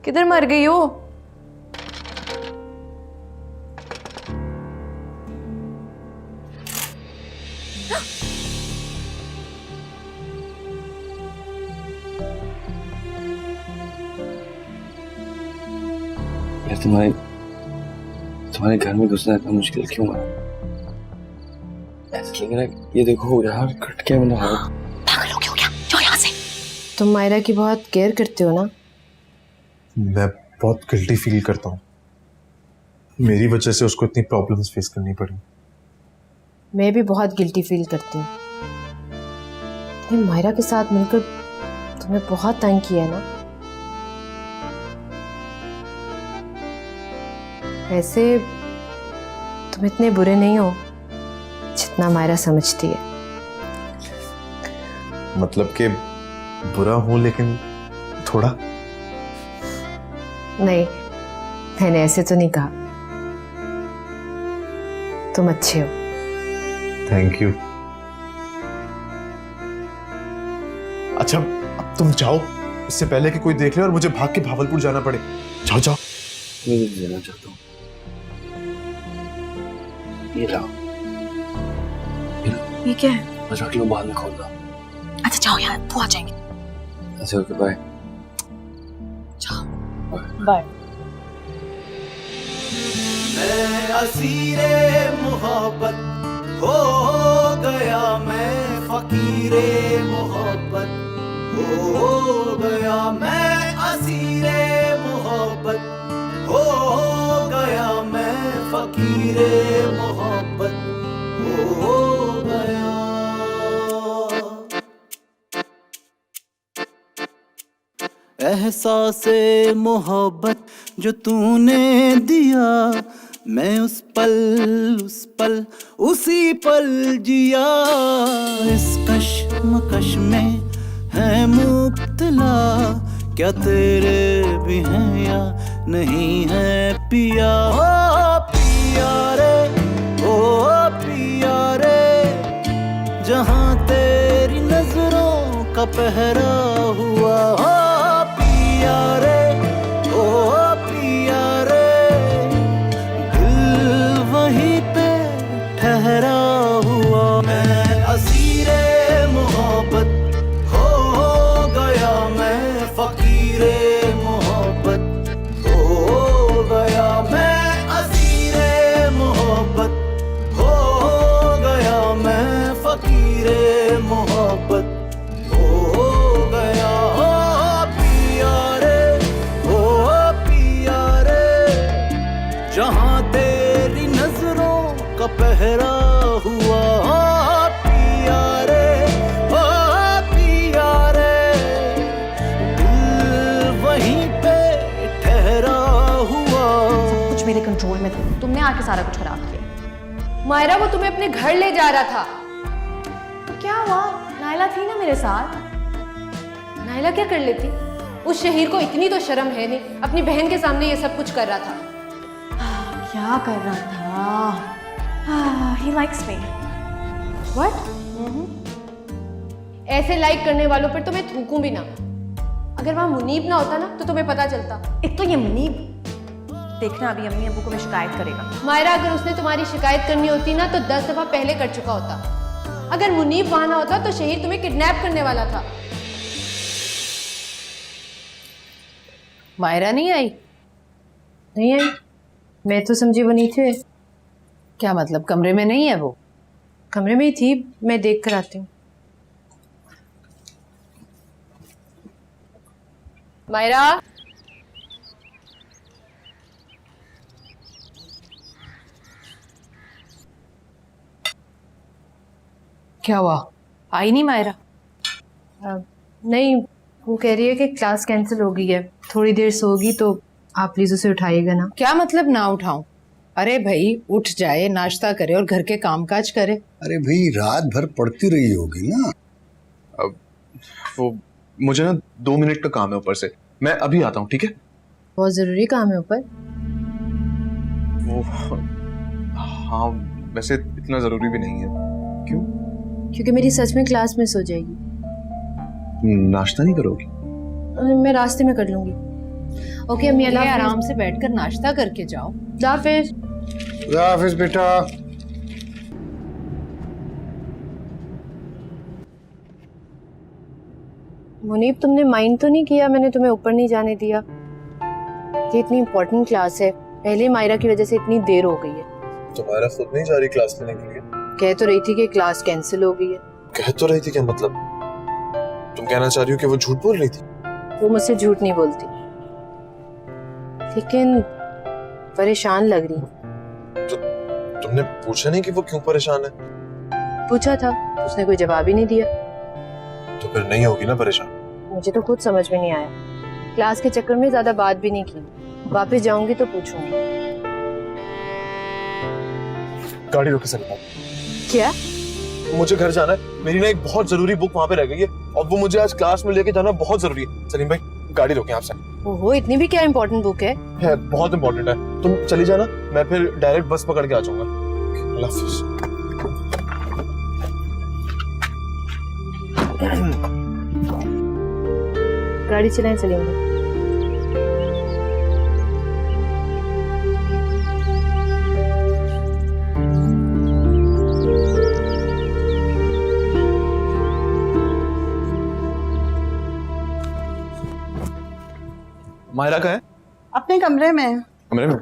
किधर मर गई हो? यार तुम्हारे घर में घुसना इतना मुश्किल क्यों है? ऐसा लग रहा है ये देखो यार कट क्या बना है। पागल हो गया? जाओ यहाँ से। तुम मायरा की बहुत केयर करते हो ना? मैं बहुत गिल्टी फील करता हूँ, मेरी वजह से उसको इतनी प्रॉब्लम्स फेस करनी पड़ी। मैं भी बहुत गिल्टी फील करती हूँ। तुमने मायरा के साथ मिलकर तुम्हें बहुत तंग किया है ना? वैसे तुम इतने बुरे नहीं हो जितना मायरा समझती है। मतलब कि बुरा हूँ लेकिन थोड़ा। नहीं, मैंने ऐसे तो नहीं कहा। तुम अच्छे हो। Thank you. अच्छा अब तुम जाओ, इससे पहले कि कोई देख ले और मुझे भाग के भावलपुर जाना पड़े। जाओ जाओ। मैं भी देना चाहता हूँ। ये लाओ। ये क्या है? बस रख लो, बाद में खोलना। अच्छा जाओ यार, वो आ जाएंगे। अच्छा ओके बाय। जाओ बाय। मैं असीरे मोहब्बत हो गया, मैं फकीरे मोहब्बत हो गया, मैं असीरे मोहब्बत हो गया, मैं फकीरे मोहब्बत हो गया। एहसासे मोहब्बत जो तूने दिया, मैं उस पल उसी पल जिया। इस कश्मकश में है मुब्तला, क्या तेरे भी हैं या नहीं है पिया। ओ पिया रे, ओ पिया रे, जहाँ तेरी नजरों का पहरा हुआ। ओ पिया रे, ओ पिया रे, दिल वहीं पे ठहरा हुआ। मैं असीरे मोहब्बत हो गया, मैं फकीरे मोहब्बत हो गया, मैं असीरे मोहब्बत हो गया, मैं फकीरे मोहब्बत हो गया। ओ पिया रे, ओ पिया रे, जहाँ तेरी नजरों का पहरा हुआ। ओ पिया रे, ओ पिया रे, दिल वहीं पे ठहरा हुआ। कुछ मेरे कंट्रोल में था, तुमने आके सारा कुछ खराब किया। मायरा वो तुम्हें अपने घर ले जा रहा था। क्या हुआ? नायला थी ना मेरे साथ। नायला क्या कर लेती? उस शहीर को इतनी तो शर्म है नहीं, अपनी बहन के सामने ये सब कुछ कर रहा था। क्या कर रहा था? He likes me. What? ऐसे लाइक करने वालों पर तो मैं थूकूं भी ना। अगर वहां मुनीब ना होता ना तो तुम्हें पता चलता। एक तो ये मुनीब, देखना अभी अम्मी अब्बू को मैं शिकायत करेगा। मायरा अगर उसने तुम्हारी शिकायत करनी होती ना तो 10 दफा पहले कर चुका होता। अगर मुनीब वहां ना होता तो शहीर तुम्हें किडनैप करने वाला था। मायरा नहीं आई? नहीं आई? मैं तो समझी वो नहीं थे। क्या मतलब, कमरे में नहीं है वो? कमरे में ही थी, मैं देख कर आती हूँ। मायरा, क्या हुआ, आई नहीं मायरा? नहीं, वो कह रही है कि क्लास कैंसिल हो गई है, थोड़ी देर सोगी तो आप प्लीज उसे उठाइएगा ना। क्या मतलब ना उठाऊं? अरे भाई उठ जाए, नाश्ता करे और घर के कामकाज करे। अरे भाई रात भर पढ़ती रही होगी ना। अब वो मुझे ना 2 मिनट का काम है ऊपर से, मैं अभी आता हूँ, ठीक है? बहुत जरूरी काम है ऊपर। वो हाँ, वैसे इतना जरूरी भी नहीं है। क्यों? क्योंकि मेरी सच में क्लास मिस हो जाएगी। नाश्ता नहीं करोगी? मैं रास्ते में कर लूंगी। ओके अम्मी, ये अल्लाह हाफिज। आराम से बैठकर नाश्ता करके जाओ। अल्लाह हाफिज। खुदा हाफिज बेटा। मुनीब, तुमने माइंड तो नहीं किया मैंने तुम्हें ऊपर नहीं जाने दिया? ये इतनी इम्पोर्टेंट क्लास है, पहले मायरा की वजह से इतनी देर हो गई है। तुम्हारा खुद नहीं जा रही क्लास लेने के लिए? कह तो रही थी कि क्लास कैंसिल हो गई है। कह तो रही थी, क्या मतलब? तुम कहना चाह रही हो कि वो झूठ बोल रही थी? वो मुझसे झूठ नहीं बोलती, लेकिन परेशान लग रही। तुमने पूछा नहीं कि वो क्यों परेशान है? पूछा था, उसने कोई जवाब ही नहीं दिया। तो फिर नहीं होगी ना परेशान? मुझे तो खुद समझ में नहीं आया। क्लास के चक्कर में ज्यादा बात भी नहीं की। वापस जाऊंगी तो पूछूंगी। गाड़ी रोके सर। क्या? मुझे घर जाना है, मेरी ना एक बहुत जरूरी बुक वहां पे रह गई है और वो मुझे आज क्लास में लेके जाना बहुत जरूरी है। सलीम भाई, गाड़ी रोके आपसे। ओहो, इतनी भी क्या इम्पोर्टेंट बुक है? बहुत इंपॉर्टेंट है, तुम चली जाना, मैं फिर डायरेक्ट बस पकड़ के आ जाऊंगा। अल्लाह हाफिज। गाड़ी चलाएं सलीम भाई। मायरा कहाँ है? अपने कमरे में। कमरे में?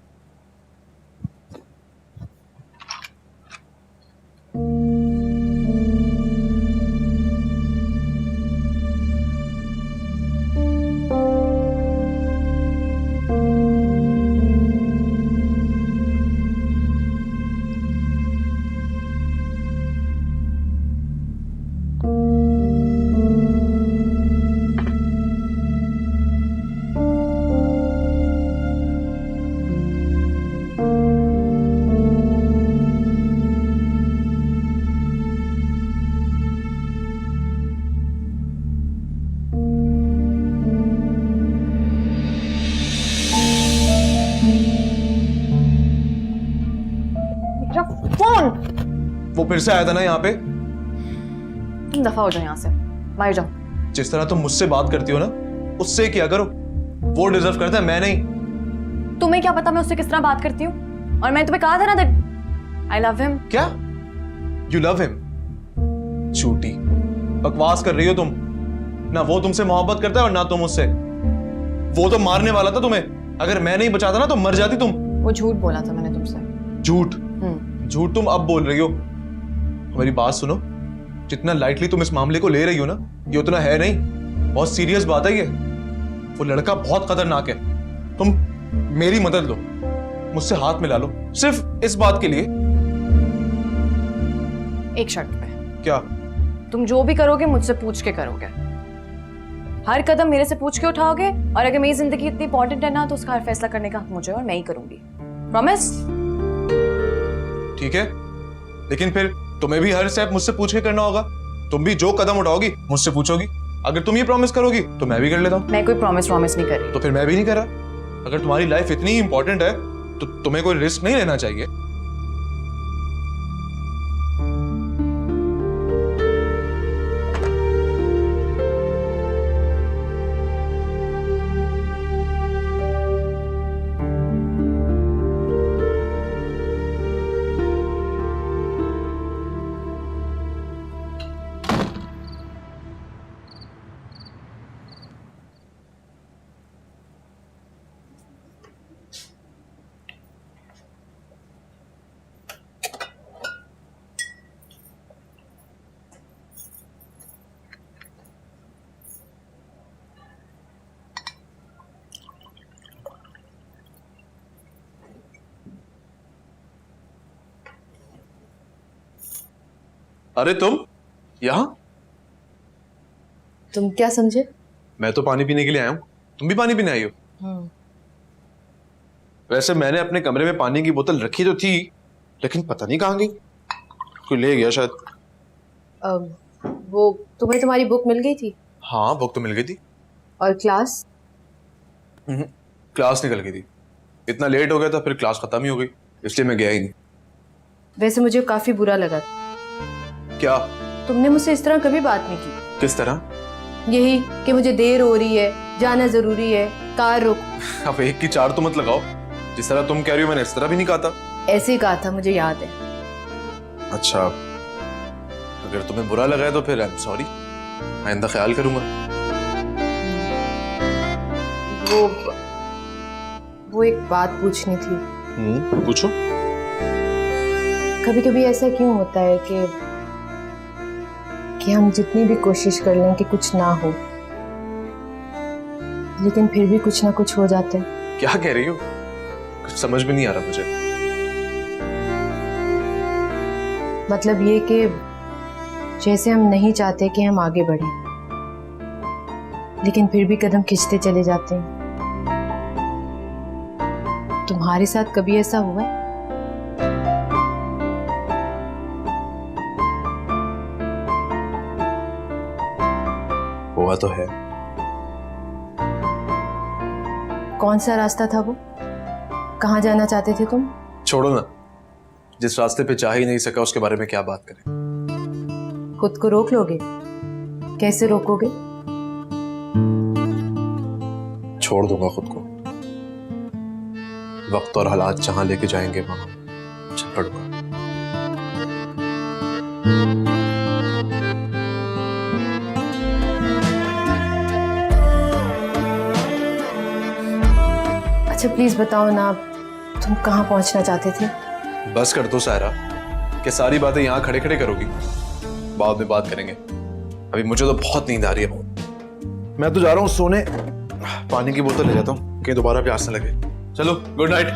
फोन। वो फिर से आया था ना यहाँ पे। तुम दफा हो जाओ यहाँ से, बाहर जाओ। जिस तरह तुम मुझसे बात करती हो ना, उससे किया करो। वो डिजर्व करता है, मैं नहीं। तुम्हें क्या पता मैं उससे किस तरह बात करती हूँ? और मैंने तुम्हें कहा था ना दैट आई लव हिम। क्या? You love him? झूठी बकवास कर रही हो तुम। ना वो तुमसे मोहब्बत करता है और ना तुम उससे। वो तो मारने वाला था तुम्हें, अगर मैं नहीं बचाता ना तो मर जाती तुम। वो झूठ बोला था मैंने तुमसे। झूठ? झूठ तुम अब बोल रही हो। हमारी बात सुनो, जितना लाइटली तुम इस मामले को ले रही हो ना, ये उतना है नहीं। बहुत सीरियस बात है ये। वो लड़का बहुत खतरनाक है। तुम मेरी मदद लो, मुझसे हाथ मिला लो, सिर्फ इस बात के लिए। एक शर्त पे। क्या? तुम जो भी करोगे मुझसे पूछ के करोगे। हर कदम मेरे से पूछ के उठाओगे, और अगर मेरी जिंदगी इतनी इंपॉर्टेंट है ना तो उसका हर फैसला करने का हक मुझे, और मैं ही करूंगी। प्रॉमिस? ठीक है, लेकिन फिर तुम्हें भी हर स्टेप मुझसे पूछ के करना होगा। तुम भी जो कदम उठाओगी मुझसे पूछोगी। अगर तुम ये प्रॉमिस करोगी तो मैं भी कर लेता हूँ। मैं कोई प्रॉमिस नहीं कर रही। तो फिर मैं भी नहीं कर रहा। अगर तुम्हारी लाइफ इतनी इंपॉर्टेंट है तो तुम्हें कोई रिस्क नहीं लेना चाहिए। अरे तुम यहाँ? तुम क्या समझे? मैं तो पानी पीने के लिए आया हूँ, तुम भी पानी पीने आई हो? वैसे मैंने अपने कमरे में पानी की बोतल रखी तो थी, लेकिन पता नहीं कहाँ गई। कोई ले गया शायद। वो तुम्हें तुम्हारी बुक मिल गई थी? हाँ, बुक तो मिल गई थी। और क्लास? क्लास निकल गई थी। इतना लेट हो गया था, फिर क्लास खत्म ही हो गई, इसलिए मैं गया ही नहीं। वैसे मुझे काफी बुरा लगा। क्या? तुमने मुझसे इस तरह कभी बात नहीं की। किस तरह? यही कि मुझे देर हो रही है, जाना जरूरी है, कार रोक। अब एक की चार तो मत लगाओ। जिस तरह तुम कह रही हो मैंने इस तरह भी नहीं कहा था। ऐसे ही कहा था, मुझे याद है। अच्छा, अगर तुम्हें बुरा लगा है तो फिर आई एम सॉरी, आइंदा ख्याल करूंगा। वो एक बात पूछनी थी। पूछो। कभी कभी ऐसा क्यों होता है कि हम जितनी भी कोशिश कर लें कि कुछ ना हो, लेकिन फिर भी कुछ ना कुछ हो जाता है। क्या कह रही हो? कुछ समझ में नहीं आ रहा मुझे। मतलब ये कि जैसे हम नहीं चाहते कि हम आगे बढ़ें, लेकिन फिर भी कदम खींचते चले जाते हैं। तुम्हारे साथ कभी ऐसा हुआ है? हुआ तो है। कौन सा रास्ता था वो? कहाँ जाना चाहते थे तुम? छोड़ो ना, जिस रास्ते पे जा ही नहीं सका उसके बारे में क्या बात करें। खुद को रोक लोगे? कैसे रोकोगे? छोड़ दूंगा खुद को। वक्त और हालात जहां लेके जाएंगे वहां चल पड़ूंगा। अच्छा प्लीज बताओ ना, तुम कहाँ पहुंचना चाहते थे? बस कर दो सायरा, कि सारी बातें यहाँ खड़े खड़े करोगी। बाद में बात करेंगे, अभी मुझे तो बहुत नींद आ रही है। मैं तो जा रहा हूँ सोने, पानी की बोतल ले जाता हूँ कहीं दोबारा प्यास न लगे। चलो, गुड नाइट।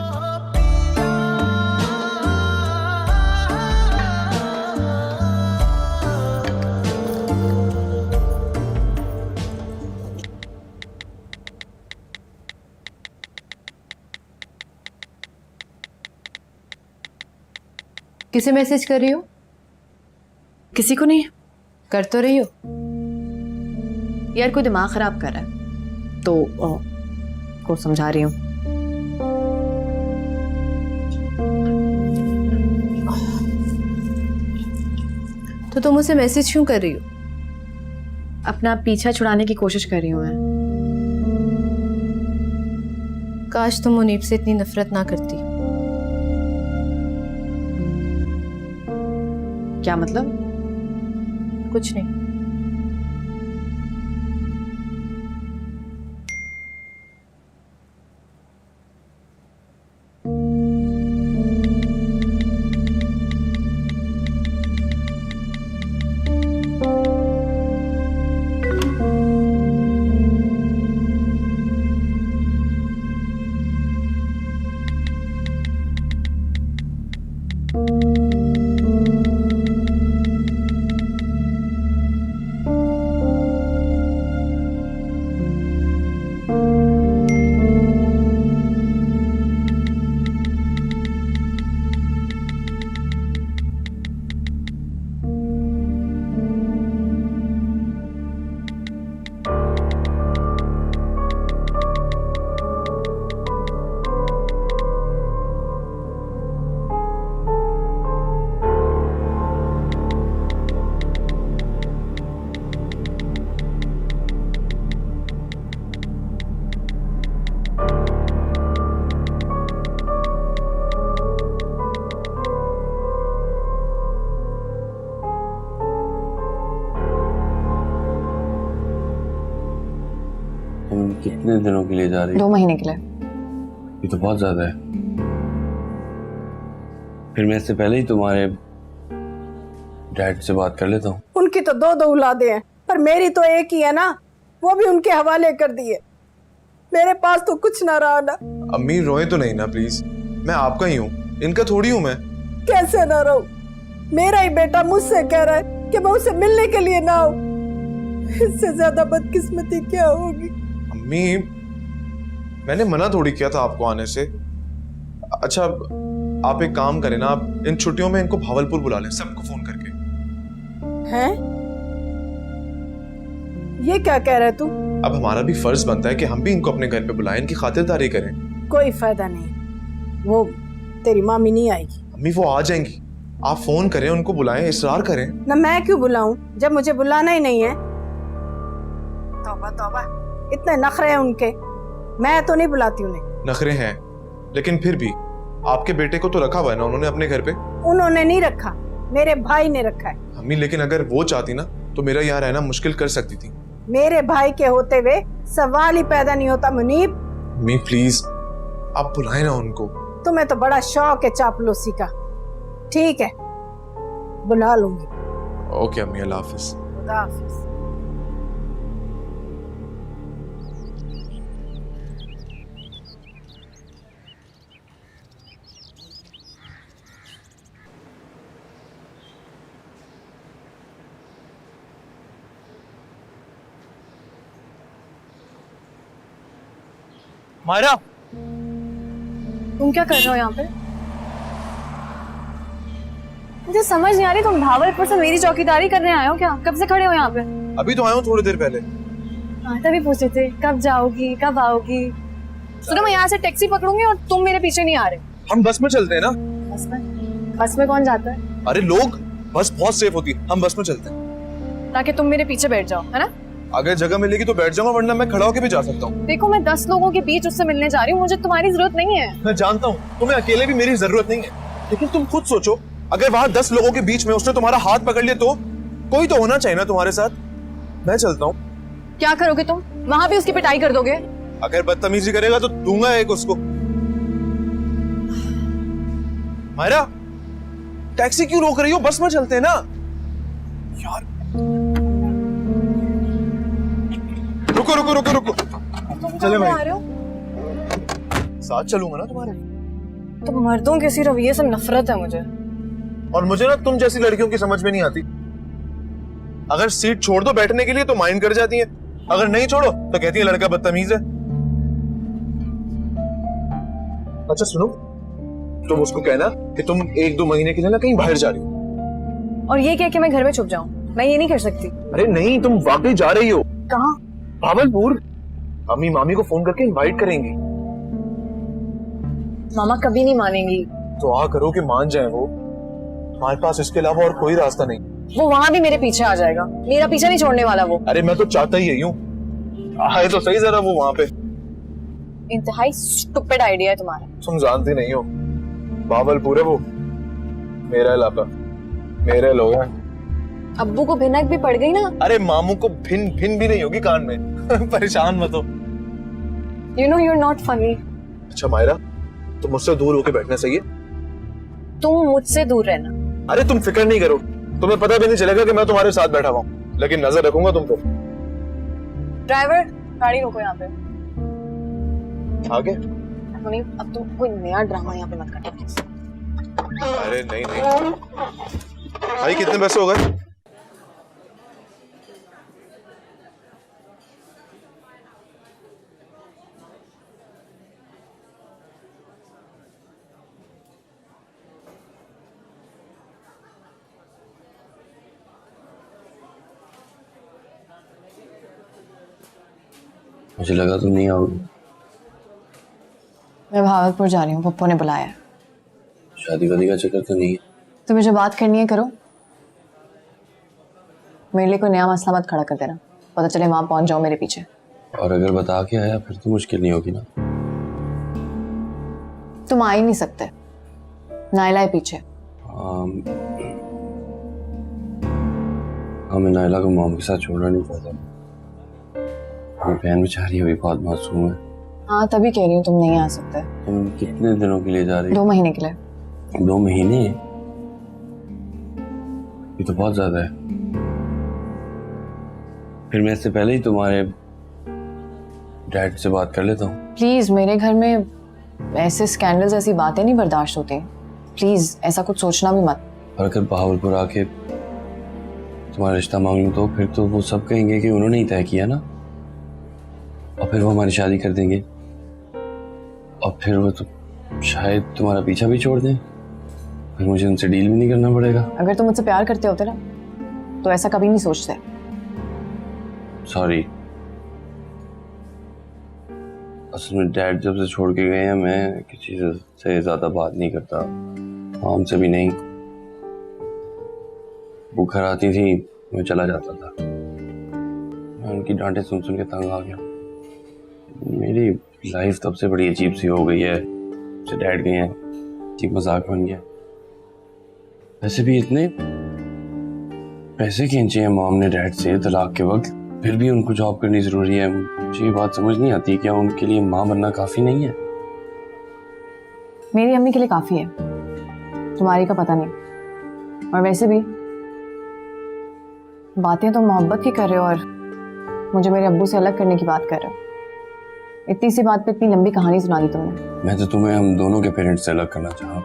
किसे मैसेज कर रही हो? किसी को नहीं। कर तो रही हो। यार कोई दिमाग खराब कर रहा है तो को समझा रही हूँ। तो तुम उसे मैसेज क्यों कर रही हो? अपना पीछा छुड़ाने की कोशिश कर रही हूँ मैं। काश तुम मुनीब से इतनी नफरत ना करती। क्या मतलब? कुछ नहीं। तुम कितने दिनों के लिए जा रही हो? 2 महीने के लिए। ये तो बहुत ज्यादा है। फिर मैं इससे पहले ही तुम्हारे डैड से बात कर लेता हूँ। उनकी तो 2 औलादे हैं, पर मेरी तो एक ही है ना, वो भी उनके हवाले कर दिए। मेरे पास तो कुछ ना रहा ना। अम्मी रोए तो नहीं ना प्लीज, मैं आपका ही हूँ, इनका थोड़ी हूँ मैं। कैसे ना रहूं? मेरा ही बेटा मुझसे कह रहा है कि मैं उसे मिलने के लिए ना आऊं। इससे ज्यादा बदकिस्मती क्या होगी? अम्मी, मैंने मना थोड़ी किया था आपको आने से। अच्छा, आप एक काम करें ना, आप इन छुट्टियों में इनको भावलपुर बुला लें, सबको फोन करके। हैं? ये क्या कह रहे तू? अब हमारा भी फर्ज बनता है कि हम भी इनको अपने घर पे बुलाएं, इनकी खातिरदारी करें। कोई फायदा नहीं, वो तेरी मामी नहीं आएगी। अम्मी वो आ जाएंगी, आप फोन करें, उनको बुलाएं, इसरार करें। ना मैं क्यों बुलाऊं जब मुझे बुलाना ही नहीं है? तौबा तौबा, इतने नखरे हैं उनके। मैं तो नहीं बुलाती उन्हें। नखरे हैं, लेकिन फिर भी आपके बेटे को तो रखा हुआ है ना उन्होंने अपने घर पे। उन्होंने नहीं रखा, मेरे भाई ने रखा है। अम्मी लेकिन अगर वो चाहती ना तो मेरा यहाँ रहना मुश्किल कर सकती थी। मेरे भाई के होते हुए सवाल ही पैदा नहीं होता मुनीब। अम्मी प्लीज आप बुलाए ना उनको। तुम्हें तो बड़ा शौक है चापलूसी का। ठीक है, बुला लूंगी। ओके अम्मी, अल्लाह हाफिज। खुदा हाफिज। मायरा, तुम क्या कर रहे हो यहाँ पे? मुझे समझ नहीं आ रही, तुम भावलपुर से मेरी चौकीदारी करने आए हो क्या? कब से खड़े हो यहाँ पे? अभी तो आया हूँ थोड़ी देर पहले। हाँ, तभी पूछे थे कब जाओगी, कब आओगी। सुनो, मैं यहाँ से टैक्सी पकड़ूंगी और तुम मेरे पीछे नहीं आ रहे। हम बस में चलते हैं ना। बस में? बस में कौन जाता है? अरे लोग, बस बहुत सेफ होती है, हम बस में चलते हैं। ताकि तुम मेरे पीछे बैठ जाओ, है ना? अगर जगह मिलेगी तो बैठ जाऊंगा, वरना मैं खड़ा होकर भी जा सकता हूँ। देखो, मैं 10 लोगों के बीच उससे मिलने जा रही हूँ, मुझे तुम्हारी जरूरत नहीं है। मैं जानता हूँ तुम्हें अकेले भी मेरी जरूरत नहीं है, लेकिन तुम खुद सोचो, अगर वहां 10 लोगों के बीच में उसने तुम्हारा हाथ पकड़ लिया तो कोई तो होना चाहिए ना तुम्हारे साथ। मैं चलता हूँ। क्या करोगे तुम? वहां भी उसकी पिटाई कर दोगे? अगर बदतमीजी करेगा तो दूंगा एक उसको। मायरा, टैक्सी क्यों रोक रही हो? बस में चलते हैं ना यार। रुको रुको रुको रुको, चले भाई। आ रहे हो? साथ चलूंगा ना तुम्हारे। तुम मर्दों के इसी रवैये से नफरत है मुझे। और मुझे ना तुम जैसी लड़कियों की समझ में नहीं आती। अगर सीट छोड़ दो बैठने के लिए तो माइंड कर जाती है, अगर नहीं छोड़ो तो कहती है लड़का बदतमीज है। अच्छा सुनो, तुम उसको कहना कि तुम 1-2 महीने के लिए ना कहीं बाहर जा रही हो। और ये क्या कि मैं घर में छुप जाऊं? मैं ये नहीं कर सकती। अरे नहीं, तुम वाकई जा रही हो। कहाँ? भावलपुर। अम्मी मामी को फोन करके इनवाइट करेंगी। मामा कभी नहीं मानेंगी। तो आ करो कि मान जाए वो। हमारे पास इसके अलावा और कोई रास्ता नहीं। वो वहां भी मेरे पीछे आ जाएगा, मेरा पीछा नहीं छोड़ने वाला वो। अरे मैं तो चाहता ही यही हूँ। आए तो सही जरा वो वहां पे। इंतहाई स्टूपिड आइडिया है तुम्हारा। तुम जानती नहीं हो, भावलपुर है वो, मेरा इलाका, मेरे लोग हैं। अब्बू को भिनक भी पड़ गई ना। अरे मामू को भिन भिन भी नहीं होगी कान में। परेशान मत हो। You know you are not funny. अच्छा मायरा, तुम मुझसे दूर होके बैठना सही है। तुम मुझसे दूर रहना। अरे तुम फिक्र नहीं करो, तुम्हें पता भी नहीं चलेगा कि मैं तुम्हारे साथ बैठा हुआ हूँ, लेकिन नजर रखूंगा तुम पे। ड्राइवर, गाड़ी रोको यहाँ पे। आगे? मुनीब, अब तुम कोई नया ड्रामा यहाँ पे मत करना। अरे नहीं नहीं भाई, कितने पैसे हो गए? मुझे लगा तुम नहीं आओगी। मैं भावलपुर जा रही हूँ, पप्पू ने बुलाया है। शादी वादी का चक्कर तो नहीं है? तुम्हें जो बात करनी है करो, मेरे लिए कोई नया मसला मत खड़ा कर देना, पता चले वहां पहुंच जाओ मेरे पीछे। और अगर बता के आया फिर तो मुश्किल नहीं होगी ना? तुम आ ही नहीं सकते, नायला है पीछे। हमें नायला को मॉम के साथ छोड़ना नहीं पड़ता। मेरी बहन बेचारी अभी बहुत मासूम है। हाँ, तभी कह रही हूँ तुम नहीं आ सकते। तुम कितने दिनों के लिए जा रही? 2 महीने के लिए। 2 महीने? ये तो बहुत ज्यादा है। फिर मैं इससे पहले ही तुम्हारे डैड से बात कर लेता हूँ। प्लीज, मेरे घर में ऐसे स्कैंडल्स, ऐसी बातें नहीं बर्दाश्त होती। प्लीज ऐसा कुछ सोचना भी मत। और अगर बहावलपुर आके तुम्हारा रिश्ता मांग लूं तो फिर तो वो सब कहेंगे कि उन्होंने ही तय किया ना, और फिर वो हमारी शादी कर देंगे, और फिर वो तो शायद तुम्हारा पीछा भी छोड़ दें, फिर मुझे उनसे डील भी नहीं करना पड़ेगा। अगर तुम मुझसे प्यार करते होते ना तो ऐसा कभी नहीं सोचते। सॉरी, असल में डैड जब से छोड़ के गए हैं मैं किसी से ज्यादा बात नहीं करता, माम से भी नहीं। वो घर आती थी मैं चला जाता था, मैं उनकी डांटें सुन सुन के तंग आ गया। मेरी लाइफ तब से बड़ी अजीब सी हो गई है। से डैड गए हैं, अजीब मजाक बन गया। वैसे भी इतने पैसे खींचे हैं मॉम ने डैड से तलाक के वक्त, फिर भी उनको जॉब करनी जरूरी है। मुझे ये बात समझ नहीं आती, क्या उनके लिए माँ बनना काफी नहीं है? मेरी अम्मी के लिए काफी है, तुम्हारी का पता नहीं। और वैसे भी बातें तो मोहब्बत की कर रहे हो और मुझे मेरे अब्बू से अलग करने की बात कर रहे हो। इतनी सी बात पे इतनी लंबी कहानी सुना दी तुमने। मैं तो तुम्हें हम दोनों के पेरेंट्स से अलग करना चाहा।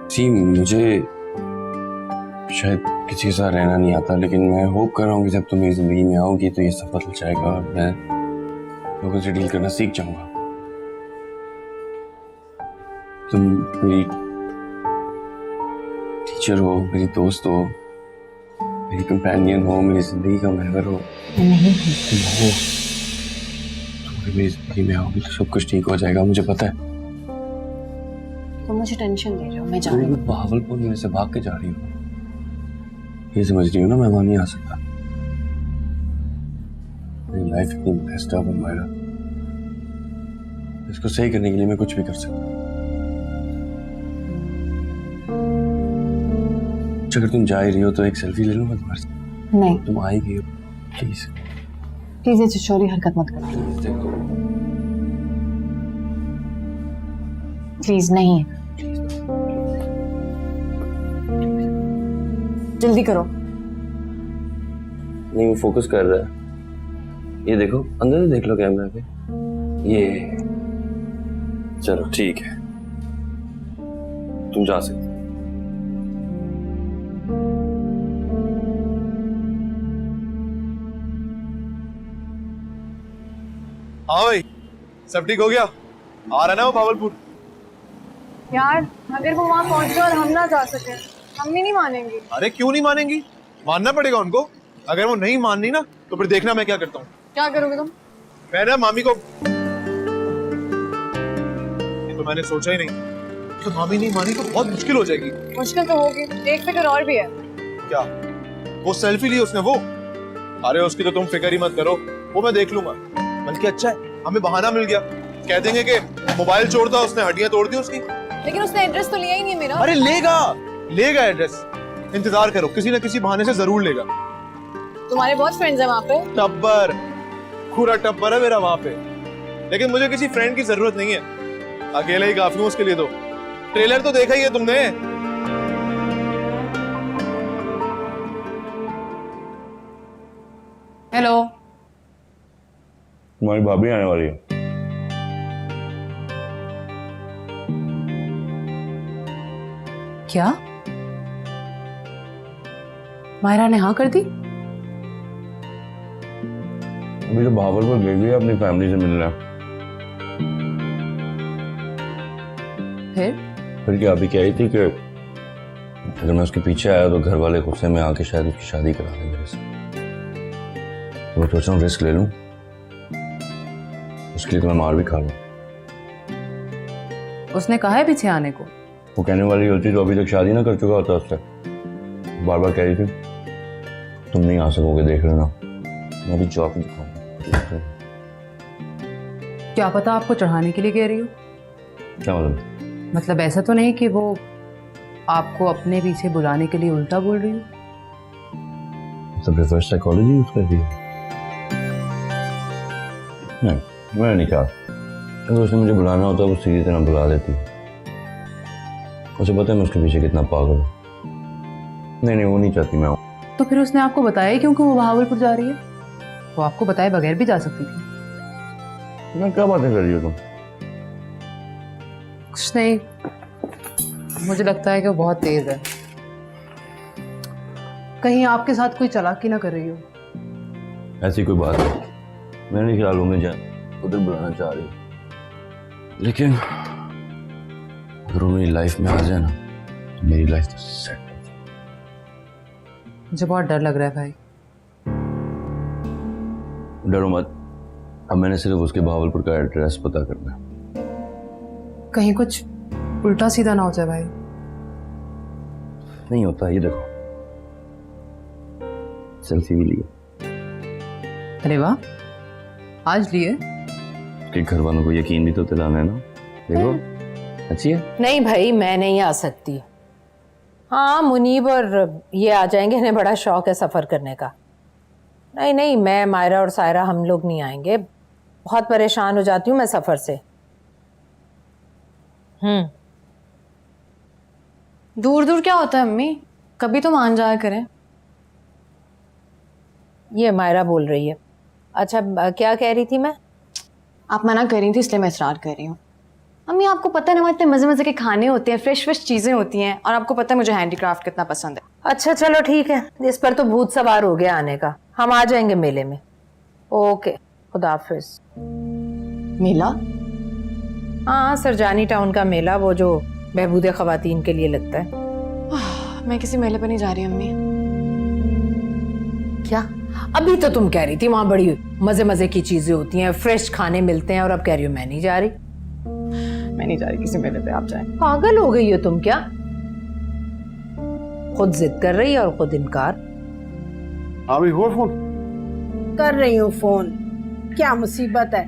जी मुझे शायद किसी के साथ रहना नहीं आता, लेकिन मैं होप कर रहा हूँ कि जब तुम मेरी जिंदगी में आओगी तो ये सब बदल जाएगा और मैं लोगों से डील करना सीख जाऊंगा। तुम मेरी टीचर हो, मेरी दोस्त हो, मेरी कंपेनियन हो, मेरी जिंदगी का महवर हो। नहीं तुम हो, तुम मेरी जिंदगी में आओगी तो सब कुछ ठीक हो जाएगा, मुझे पता है। तुम मुझे टेंशन दे रहे हो, मैं जा रही तुम हूँ। बहावलपुर में से भाग के जा रही हो, ये समझ रही हो ना? मैं वहां नहीं आ सकता। मेरी लाइफ इतनी मेस्ड अप है मायरा, इसको सही करने के लिए मैं कुछ भी कर सकता हूँ। अगर तुम जा ही रही हो तो एक सेल्फी ले लूंगा तुम्हारे साथ। नहीं तुम आई गई हो, प्लीज प्लीज ये चिचोरी हरकत मत करो, प्लीज देखो। प्लीज नहीं। जल्दी करो। नहीं वो फोकस कर रहा है, ये देखो अंदर से देख लो कैमरा पे। ये चलो ठीक है, तुम जा सकते हो। हाँ भाई, सब ठीक हो गया? आ रहा ना वो भावलपुर? यार अगर वो वहाँ पहुंच गए और हम ना जा सके, हम भी नहीं मानेंगे। अरे क्यों नहीं मानेंगी? मानना पड़ेगा उनको। अगर वो नहीं माननी ना तो फिर देखना मैं क्या करता हूँ। क्या करोगे तुम? मैं ना मामी को, ये तो मैंने सोचा ही नहीं। तो मामी नहीं मानी तो बहुत मुश्किल हो जाएगी। मुश्किल तो होगी, एक फिक्र और भी है। क्या? वो सेल्फी ली उसने वो? अरे उसकी तो तुम फिक्र ही मत करो, वो मैं देख लूंगा। बल्कि अच्छा है हमें बहाना मिल गया, कह देंगे कि मोबाइल चोरता उसने, हड्डियां तोड़ दी उसकी। लेकिन उसने एड्रेस तो लिया ही नहीं मेरा। अरे लेगा लेगा एड्रेस, इंतजार करो, किसी ना किसी बहाने से जरूर लेगा। तुम्हारे बहुत फ्रेंड्स हैं वहाँ पे। टब्बर, पूरा टब्बर है मेरा वहां पे। लेकिन मुझे किसी फ्रेंड की जरूरत नहीं है, अकेले ही काफी हूँ उसके लिए। तो ट्रेलर तो देखा ही है तुमने। हेलो, तुम्हारी भाभी आने वाली है। क्या मायरा ने हाँ कर दी? अभी तो भावलपुर गई हुई है अपनी फैमिली से मिलना। फिर क्या? अभी कही थी कि अगर मैं उसके पीछे आया तो घर वाले गुस्से में आके शायद उसकी शादी करा दें मेरे से। तो मैं सोच रहा हूँ रिस्क ले लूं, उसके लिए तो मैं मार भी खा लूं। उसने कहा है पीछे आने को? वो कहने वाली होती तो अभी तक शादी ना कर चुका होता उससे। बार बार कह रही थी तुम नहीं आ सकोगे, देख लेना, मैं भी जॉब दिखाऊंगा। क्या पता आपको चढ़ाने के लिए कह रही हो? क्या मतलब? मतलब ऐसा तो नहीं कि वो आपको अपने पीछे बुलाने के लिए उल्टा बोल रही हो? सब रिवर्स साइकोलॉजी यूज कर रही है। नहीं, मैंने नहीं कहा। अगर उसने मुझे बुलाना होता वो सीधी तरह बुला लेती। उसे पता है मैं उसके पीछे कितना पागल हूँ। नहीं वो नहीं चाहती मैं। तो फिर उसने आपको बताया ही क्यों कि वो बहावलपुर जा रही है? वो आपको बताए बगैर भी जा सकती थी। मैं क्या बातें कर रही हो तुम? कुछ नहीं, मुझे लगता है कि वो बहुत तेज है। कहीं आपके साथ कोई चालाकी ना कर रही हो। ऐसी कोई बात नहीं, मेरे ख्याल में जान उधर बुलाना चाह रही, लेकिन अगर वो मेरी लाइफ में आ जाए ना तो मेरी लाइफ तो सेट हो जाए। मुझे बहुत डर लग रहा है भाई। डरो मत, अब मैंने सिर्फ उसके भावलपुर का एड्रेस पता करना है। कहीं कुछ उल्टा सीधा ना हो जाए भाई। नहीं होता, ये देखो सेल्फी भी ली। अरे वाह, आज लिए? कि घर वालों को यकीन भी तो दिलाना है ना। देखो अच्छी है। नहीं भाई, मैं नहीं आ सकती। हाँ, मुनीब और ये आ जाएंगे, इन्हें बड़ा शौक है सफ़र करने का। नहीं नहीं, मैं, मायरा और सायरा हम लोग नहीं आएंगे। बहुत परेशान हो जाती हूँ मैं सफ़र से। दूर दूर क्या होता है अम्मी, कभी तो मान जाया करें। ये मायरा बोल रही है। अच्छा, क्या कह रही थी मैं? आप मना कर रही थी इसलिए मैं इसरार कर रही हूँ। अम्मी आपको पता है ना, हमारे इतने मज़े मज़े के खाने होते हैं, फ्रेश फ्रेश चीज़ें होती हैं, और आपको पता है मुझे हैंडीक्राफ्ट कितना पसंद है। अच्छा चलो ठीक है, इस पर तो भूत सवार हो गया आने का। हम आ जाएंगे मेले में। ओके, खुदा हाफिज। मेला? हाँ, सरजानी टाउन का मेला, वो जो बहबूदे ख़वातीन के लिए लगता है। मैं किसी मेले पर नहीं जा रही अम्मी। क्या? अभी तो तुम कह रही थी वहां बड़ी मजे मजे की चीजें होती हैं, फ्रेश खाने मिलते हैं, और अब कह रही हो मैं नहीं जा रही। मैं नहीं जा रही किसी मेले पे, आप जाएं। पागल हो गई हो तुम क्या? खुद जिद कर रही है और खुद इनकार। हाँ भी हुआ फोन? कर रही हूँ फोन। क्या मुसीबत है?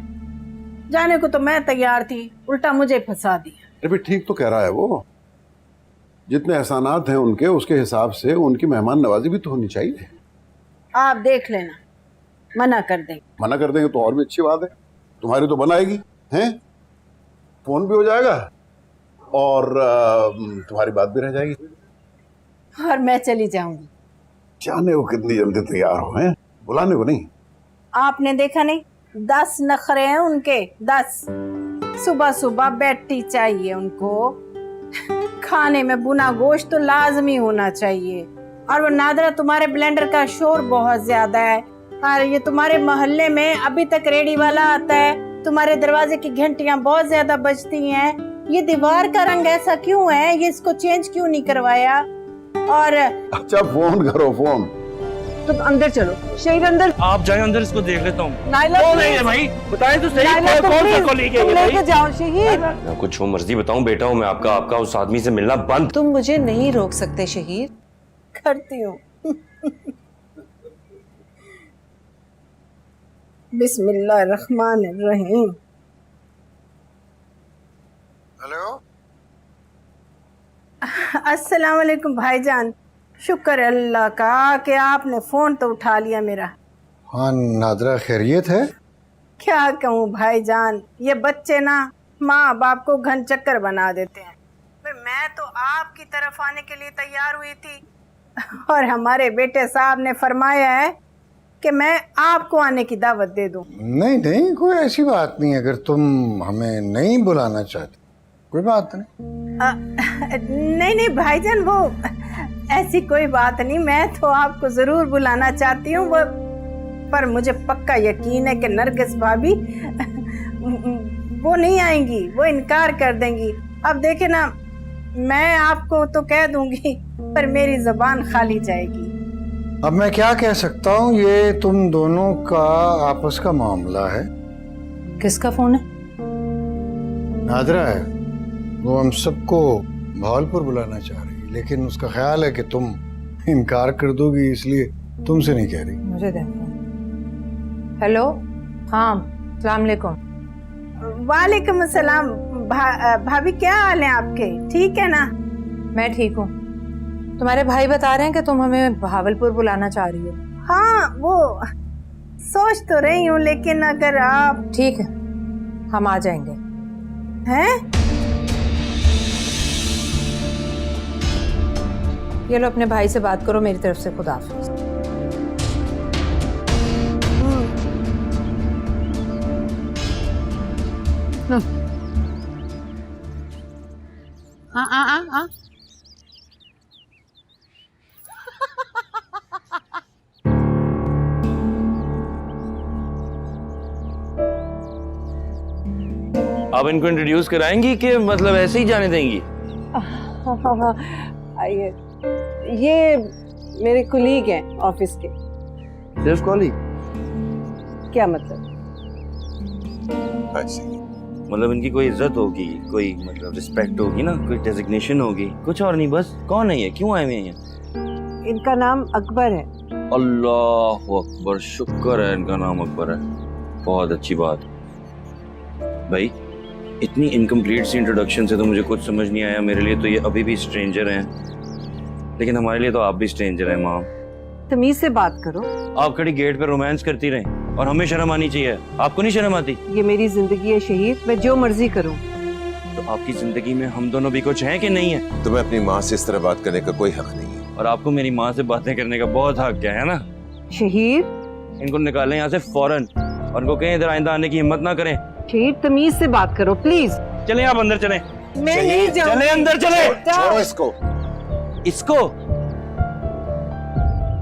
जाने को तो मैं तैयार थी, उल्टा मुझे फंसा दिया। अरे भाई ठीक तो कह रहा है वो। जितने एहसानात हैं उनके, उसके हिसाब से उनकी मेहमान नवाजी भी तो होनी चाहिए। आप देख लेना, मना कर देंगे। मना कर देंगे तो और भी अच्छी बात है, तुम्हारी तो बनाएगी हैं, फोन भी हो जाएगा और तुम्हारी बात भी रह जाएगी। और मैं चली जाऊंगी। जाने वो कितनी जल्दी तैयार हो, हैं बुलाने को नहीं। आपने देखा नहीं, 10 नखरे हैं उनके, 10। सुबह सुबह बेड टी चाहिए उनको, खाने में बुना गोश्त तो लाजमी होना चाहिए, और वो नादरा तुम्हारे ब्लेंडर का शोर बहुत ज्यादा है, और ये तुम्हारे मोहल्ले में अभी तक रेडी वाला आता है, तुम्हारे दरवाजे की घंटियां बहुत ज्यादा बजती हैं। ये दीवार का रंग ऐसा क्यों है, ये इसको चेंज क्यों नहीं करवाया? और अच्छा फोन करो, फोन। तुम अंदर चलो, शहीद अंदर। आप जाए अंदर, इसको देख लेता हूँ। नाइला, कौन है ये भाई? बताएं तो सही, कौन सा कॉलीग है ये भाई? लेके जाओ शहीद। मैं कुछ जो मर्जी बताऊं बेटा हूं मैं आपका उस आदमी से मिलना बंद। तुम मुझे नहीं रोक सकते शहीद। करती हूँ। बिस्मिल्लाहिर्रहमानिर्रहीम। हेलो, अस्सलाम वालेकुम भाईजान। शुक्र अल्लाह का कि आपने फोन तो उठा लिया मेरा। हाँ नादरा, खैरियत है? क्या कहूँ भाईजान, ये बच्चे ना माँ बाप को घन चक्कर बना देते हैं। मैं तो आपकी तरफ आने के लिए तैयार हुई थी, और हमारे बेटे साहब ने फरमाया है कि मैं आपको आने की दावत दे दूं। नहीं नहीं, कोई ऐसी बात नहीं। अगर तुम हमें नहीं बुलाना चाहते कोई बात नहीं। नहीं नहीं भाईजान, वो ऐसी कोई बात नहीं, मैं तो आपको जरूर बुलाना चाहती हूँ, वो पर मुझे पक्का यकीन है कि नरगिस भाभी वो नहीं आएंगी, वो इनकार कर देंगी। अब देखे ना, मैं आपको तो कह दूंगी पर मेरी जुबान खाली जाएगी। अब मैं क्या कह सकता हूँ, ये तुम दोनों का आपस का मामला है। किसका फोन है? नादरा है, वो हम सबको भावलपुर बुलाना चाह रही है, लेकिन उसका ख्याल है कि तुम इनकार कर दोगी, इसलिए तुमसे नहीं कह रही। मुझे देखो। हेलो, हाँ, अस्सलाम वालेकुम। वालेकुम अस्सलाम। भाभी क्या हाल है आपके, ठीक है ना? मैं ठीक हूँ। तुम्हारे भाई बता रहे हैं कि तुम हमें भावलपुर बुलाना चाह रही हो। हाँ, वो सोच तो रही हूँ, लेकिन अगर आप... ठीक है, हम आ जाएंगे। हैं? ये लो, अपने भाई से बात करो, मेरी तरफ से खुदा हाफिज। आप इनको इंट्रोड्यूस कराएंगी कि मतलब ऐसे ही जाने देंगी? आइए, ये मेरे कुलीग हैं ऑफिस के। सिर्फ कॉलीग? क्या मतलब? मतलब इनकी कोई इज्जत होगी, कोई मतलब रिस्पेक्ट होगी ना, कोई डेजिग्नेशन होगी, कुछ और नहीं। बस कौन है ये, क्यों आए हुए हैं? इनका नाम अकबर है। अल्लाह अकबर, शुक्र है इनका नाम अकबर है। बहुत अच्छी बात। भाई इतनी इनकम्प्लीट सी इंट्रोडक्शन से तो मुझे कुछ समझ नहीं आया। मेरे लिए तो ये अभी भी स्ट्रेंजर हैं, लेकिन हमारे लिए तो आप भी स्ट्रेंजर हैं माँ। तमीज से बात करो। आप खड़ी गेट पे रोमांस करती रहें और हमें शर्म आनी चाहिए, आपको नहीं शर्म आती? ये मेरी जिंदगी है शहीद, मैं जो मर्जी करूं। तो आपकी जिंदगी में हम दोनों भी कुछ हैं कि नहीं है? तुम्हें अपनी माँ से इस तरह बात करने का कोई हक नहीं है। और आपको मेरी माँ से बातें करने का बहुत हक है ना? शहीद, इनको निकालें यहाँ से फौरन और इनको कहीं इधर आइंदा आने की हिम्मत ना करें। शहीद तमीज से बात करो प्लीज। चलें आप अंदर चलें। मैं नहीं जाऊंगी। चलें अंदर चलें। छोड़ो इसको। इसको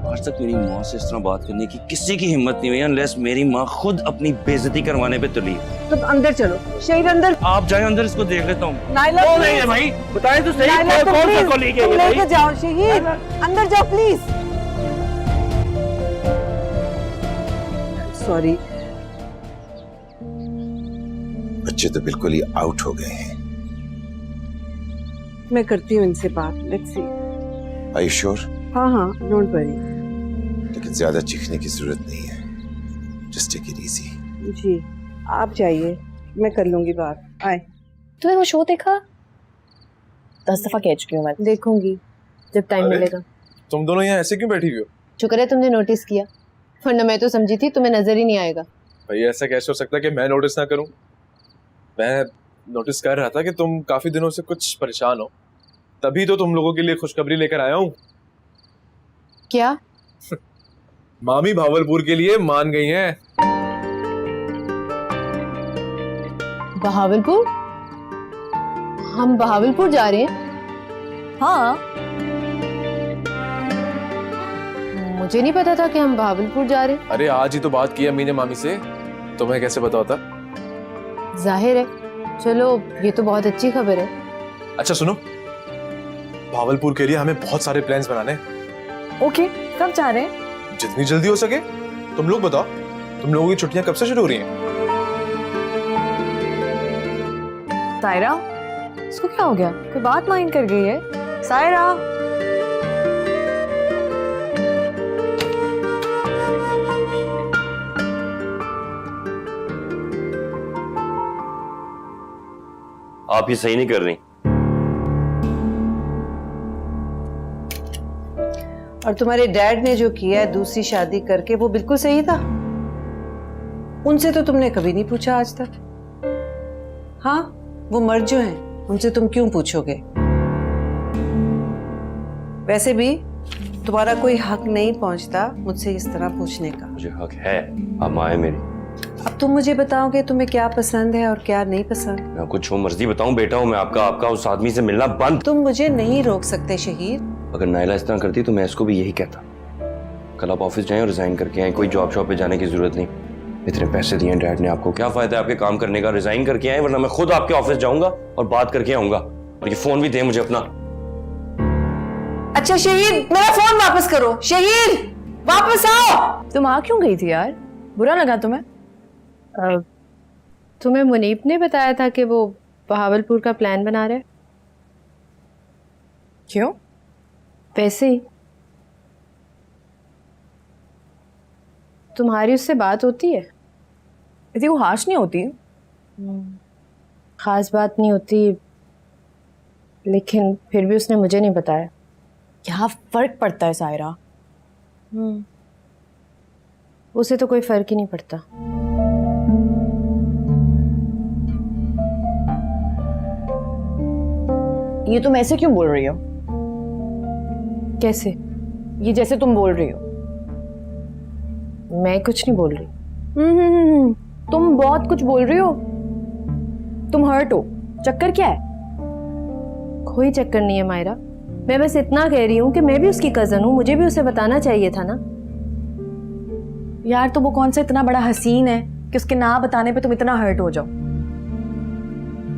आज तक मेरी माँ से इस तरह बात करने की किसी की हिम्मत नहीं हुई अनलेस मेरी माँ खुद अपनी बेइज्जती करवाने पे तुली। तुम अंदर चलो। शहीद अंदर। आप जाए अंदर, इसको देख लेता हूँ। नाइला कौन है ये भाई? बताएं तो सही, नाइला, तुम कौन सा please, कॉलीग है तुम ये लेके भाई? जाओ शहीद, अंदर जाओ प्लीज। सॉरी। बच्चे तो बिल्कुल ही आउट हो गए हैं। मैं करती हूँ इनसे बात। Let's see. Are you sure? हाँ हाँ, डोंट वरी। लेकिन ज्यादा चीखने की जरूरत नहीं है। Just take it easy. जी आप जाइए, मैं कर लूंगी बात। आए। तूने वो शो देखा? 10 दफा कह चुकी हूँ मैं। देखूंगी जब टाइम अरे? मिलेगा। तुम दोनों यहाँ ऐसे क्यों बैठी हुई हो? शुक्र है तुमने नोटिस किया, वरना मैं तो समझी थी तुम्हें नजर ही नहीं आएगा। भाई ऐसा कैसे हो सकता है कि मैं नोटिस ना करूं? मैं नोटिस कर रहा था कि तुम काफी दिनों से कुछ परेशान हो, तभी तो तुम लोगों के लिए खुशखबरी लेकर आया हूँ। क्या? मामी भावलपुर के लिए मान गई हैं। बहावलपुर? हम बहावलपुर जा रहे हैं? हाँ, मुझे नहीं पता था कि हम बहावलपुर जा रहे हैं। अरे आज ही तो बात की अम्मी ने मामी से, तुम्हें कैसे पता होता? जाहिर है। चलो ये तो बहुत अच्छी खबर है। अच्छा सुनो, भावलपुर के लिए हमें बहुत सारे प्लान्स बनाने हैं। ओके, कब जा रहे हैं? जितनी जल्दी हो सके। तुम लोग बताओ, तुम लोगों की छुट्टियां कब से शुरू हो रही हैं? सायरा, इसको क्या हो गया? कोई बात माइंड कर गई है? सायरा, आप ये सही नहीं कर रही। और तुम्हारे डैड ने जो किया है दूसरी शादी करके, वो बिल्कुल सही था। उनसे तो तुमने कभी नहीं पूछा आज तक। हाँ, वो मर्द जो हैं, उनसे तुम क्यों पूछोगे? वैसे भी तुम्हारा कोई हक नहीं पहुंचता मुझसे इस तरह पूछने का। मुझे हक है, आप माँ है मेरी। अब तुम मुझे बताओगे तुम्हें क्या पसंद है और क्या नहीं पसंद। मैं आपको जो मर्जी बताऊं, बेटा हूं मैं आपका उस आदमी से मिलना बंद। तुम मुझे नहीं रोक सकते शहीद। अगर नाइला इस तरह करती तो मैं इसको भी यही कहता। कल आप ऑफिस जाएं और रिजाइन करके आए, कोई जॉब शॉप पे जाने की जरूरत नहीं। इतने पैसे दिए डैड ने आपको, क्या फायदा है आपके काम करने का? रिजाइन करके आए, वरना मैं खुद आपके ऑफिस जाऊंगा और बात करके आऊंगा। और ये फोन भी दे मुझे अपना। अच्छा शहीद, मेरा फोन वापस करो। शहीद वापस आओ। तुम आ क्यों गई थी यार? बुरा लगा तुम्हें? तुम्हें मुनीब ने बताया था कि वो बहावलपुर का प्लान बना रहे। क्यों? वैसे ही। तुम्हारी उससे बात होती है? इतनी वो हाश नहीं होती। खास बात नहीं होती, लेकिन फिर भी उसने मुझे नहीं बताया। क्या फर्क पड़ता है सायरा? उसे तो कोई फर्क ही नहीं पड़ता। ये तुम ऐसे क्यों बोल रही हो? कैसे? ये जैसे तुम बोल रही हो। मैं कुछ नहीं बोल रही। तुम बहुत कुछ बोल रही हो। तुम हर्ट हो। चक्कर क्या है? कोई चक्कर नहीं है मायरा, मैं बस इतना कह रही हूँ कि मैं भी उसकी कजन हूँ, मुझे भी उसे बताना चाहिए था ना। यार तो वो कौन सा इतना बड़ा हसीन है कि उसके ना बताने पे तुम इतना हर्ट हो जाओ।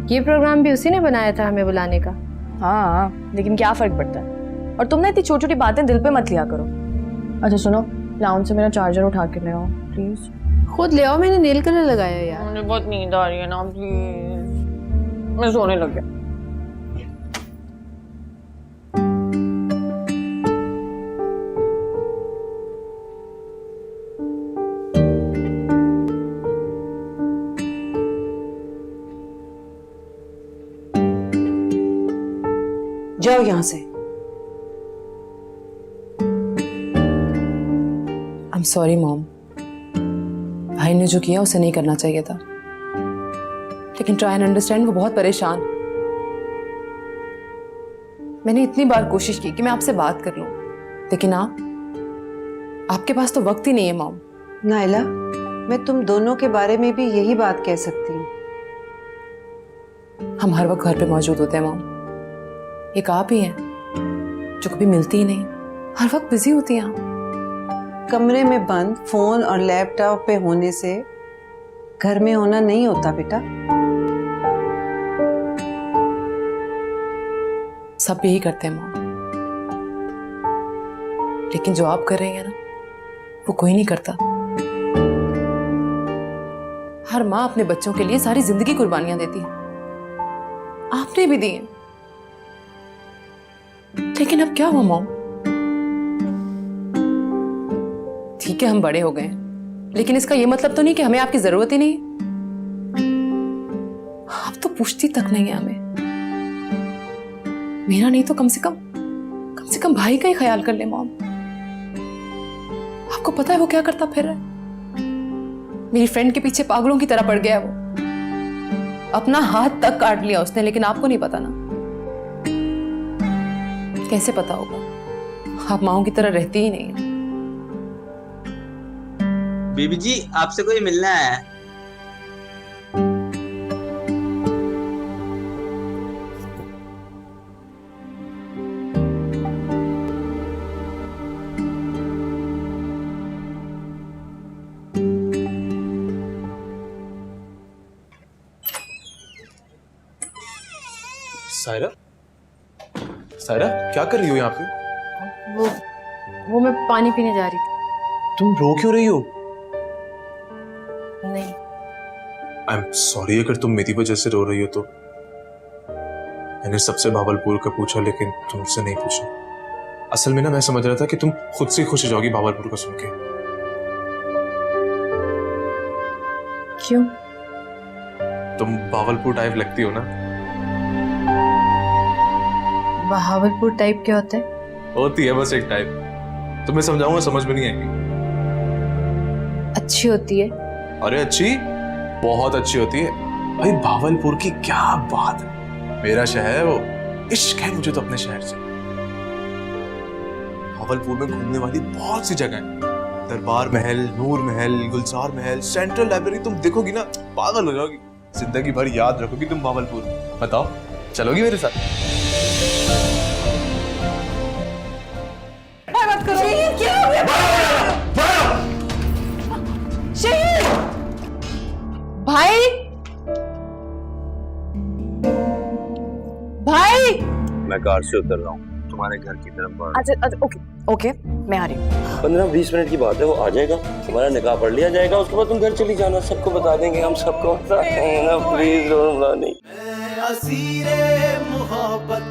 ये प्रोग्राम भी उसी ने बनाया था हमें बुलाने का। हाँ, लेकिन क्या फर्क पड़ता है? और तुम ना इतनी छोटी छोटी बातें दिल पे मत लिया करो। अच्छा सुनो, लाउंज से मेरा चार्जर उठा के ले आओ प्लीज। खुद ले आओ, मैंने नेल कलर लगाया यार। मुझे बहुत नींद आ रही है ना, प्लीज। मैं सोने लग गया। जाओ यहाँ से। आई एम सॉरी मॉम, भाई ने जो किया उसे नहीं करना चाहिए था, लेकिन ट्राई एंड अंडरस्टैंड, वो बहुत परेशान। मैंने इतनी बार कोशिश की कि मैं आपसे बात कर लूं, लेकिन आपके पास तो वक्त ही नहीं है मॉम। नाइला, मैं तुम दोनों के बारे में भी यही बात कह सकती हूँ। हम हर वक्त घर पे मौजूद होते हैं मॉम, एक आप ही हैं जो कभी मिलती ही नहीं, हर वक्त बिजी होती हैं आप। कमरे में बंद फोन और लैपटॉप पे होने से घर में होना नहीं होता बेटा। सब यही करते हैं मॉम, लेकिन जो आप कर रही हैं ना, वो कोई नहीं करता। हर माँ अपने बच्चों के लिए सारी जिंदगी कुर्बानियां देती है, आपने भी दी हैं। लेकिन अब क्या हुआ मॉम? ठीक है हम बड़े हो गए हैं, लेकिन इसका ये मतलब तो नहीं कि हमें आपकी जरूरत ही नहीं। आप तो पूछती तक नहीं है हमें। मेरा नहीं तो कम से कम भाई का ही ख्याल कर ले मॉम। आपको पता है वो क्या करता फिर रहा है? मेरी फ्रेंड के पीछे पागलों की तरह पड़ गया है वो। अपना हाथ तक काट लिया उसने, लेकिन आपको नहीं पता ना। कैसे पता होगा? आप माओं की तरह रहती ही नहीं है। बीबी जी आपसे कोई मिलना है। सायरा, सायरा क्या कर रही हो यहाँ पे? वो मैं पानी पीने जा रही थी। तुम रो क्यों रही हो? नहीं। आई एम सॉरी अगर तुम मेरी वजह से रो रही हो तो। मैंने सबसे भावलपुर का पूछा, लेकिन तुमसे नहीं पूछा। असल में ना मैं समझ रहा था कि तुम खुद से खुश हो जाओगी भावलपुर का सुन के। क्यों? तुम भावलपुर टाइप लगती हो ना। बहावलपुर टाइप क्या होता है? होती है बस एक टाइप, तुम्हें समझाऊंगा समझ में नहीं आएगी। अच्छी होती है? अरे अच्छी, बहुत अच्छी होती है भाई। भावलपुर की क्या बात है, मेरा शहर है वो। इश्क है मुझे तो अपने शहर से। भावलपुर में घूमने वाली बहुत सी जगह है। दरबार महल, नूर महल, गुलजार महल, सेंट्रल लाइब्रेरी। तुम देखोगी ना पागल हो जाओगी, जिंदगी भर याद रखोगी तुम भावलपुर। बताओ चलोगी मेरे साथ? भाई, भाई, मैं कार से उतर रहा हूँ, तुम्हारे घर की तरफ बढ़। अच्छा ओके मैं आ रही हूँ। 15-20 मिनट की बात है, वो आ जाएगा, तुम्हारा निकाह पढ़ लिया जाएगा, उसके बाद तुम घर चली जाना। सबको बता देंगे, हम सबको बता देंगे ना। प्लीज नहीं। असीरे मोहब्बत